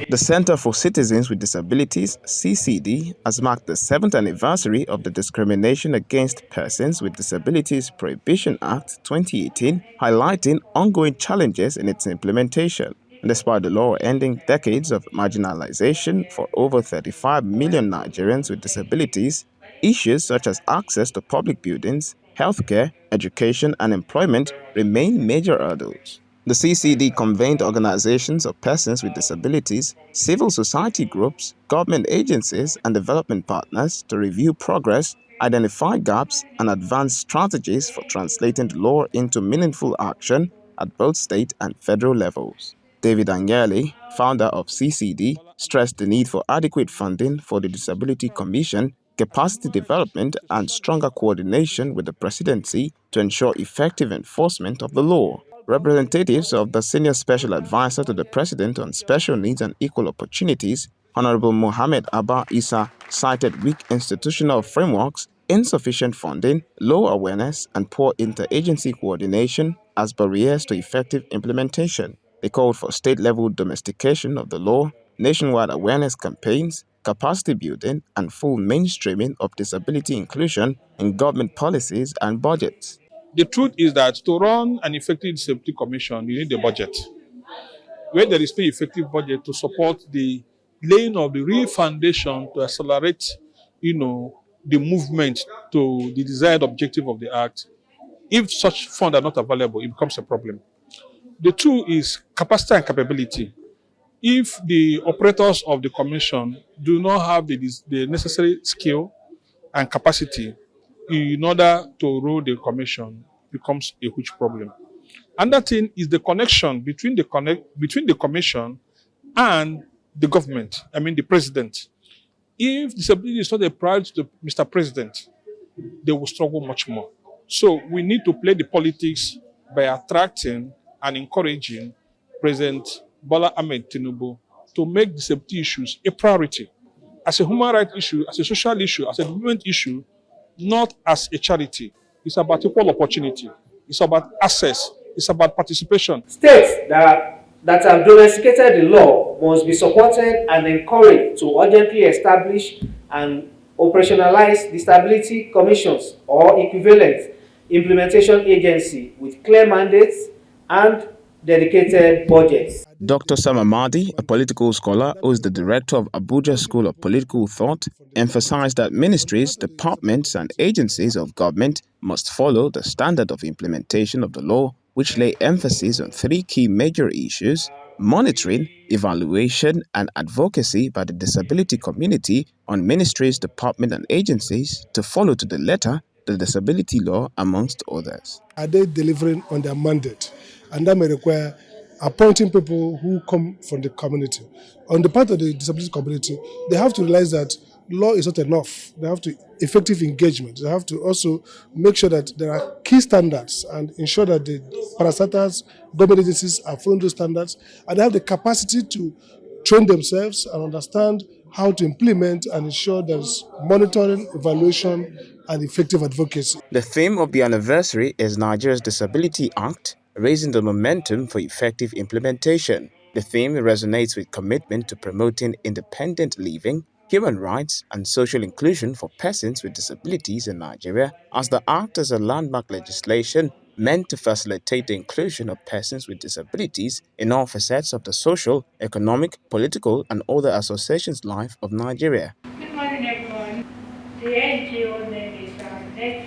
The Center for Citizens with Disabilities (CCD) has marked the 7th anniversary of the Discrimination Against Persons with Disabilities Prohibition Act 2018, highlighting ongoing challenges in its implementation. And despite the law ending decades of marginalization for over 35 million Nigerians with disabilities, issues such as access to public buildings, healthcare, education, and employment remain major hurdles. The CCD convened organizations of persons with disabilities, civil society groups, government agencies, and development partners to review progress, identify gaps, and advance strategies for translating the law into meaningful action at both state and federal levels. David Anyeli, founder of CCD, stressed the need for adequate funding for the Disability Commission, capacity development, and stronger coordination with the presidency to ensure effective enforcement of the law. Representatives of the Senior Special Advisor to the President on Special Needs and Equal Opportunities, Honorable Mohammed Abba Issa, cited weak institutional frameworks, insufficient funding, low awareness, and poor interagency coordination as barriers to effective implementation. They called for state-level domestication of the law, nationwide awareness campaigns, capacity building, and full mainstreaming of disability inclusion in government policies and budgets. The truth is that to run an effective disability commission, you need a budget. Where there is no effective budget to support the laying of the real foundation to accelerate, the movement to the desired objective of the act, if such funds are not available, it becomes a problem. The two is capacity and capability. If the operators of the commission do not have the necessary skill and capacity in order to rule the commission, becomes a huge problem. Another thing is the connection between the commission and the government, the president. If disability is not a priority to Mr. President, they will struggle much more. So we need to play the politics by attracting and encouraging President Bola Ahmed Tinubu to make disability issues a priority as a human rights issue, as a social issue, as a development issue, not as a charity. It's about equal opportunity. It's about access. It's about participation. States that have domesticated the law must be supported and encouraged to urgently establish and operationalize disability commissions or equivalent implementation agency with clear mandates and dedicated budgets. Dr. Sam Amadi, a political scholar who is the director of Abuja School of Political Thought, emphasized that ministries, departments, and agencies of government must follow the standard of implementation of the law, which lay emphasis on three key major issues: monitoring, evaluation, and advocacy by the disability community on ministries, departments, and agencies to follow to the letter the disability law, amongst others. Are they delivering on their mandate? And that may require appointing people who come from the community. On the part of the disability community, they have to realize that law is not enough. They have to effective engagement. They have to also make sure that there are key standards and ensure that the parastatals, government agencies are following those standards, and they have the capacity to train themselves and understand how to implement and ensure there's monitoring, evaluation, and effective advocacy. The theme of the anniversary is Nigeria's Disability Act, raising the momentum for effective implementation. The theme resonates with commitment to promoting independent living, human rights, and social inclusion for persons with disabilities in Nigeria, as the Act is a landmark legislation meant to facilitate the inclusion of persons with disabilities in all facets of the social, economic, political, and other associations' life of Nigeria. Good morning, everyone. The NGO name is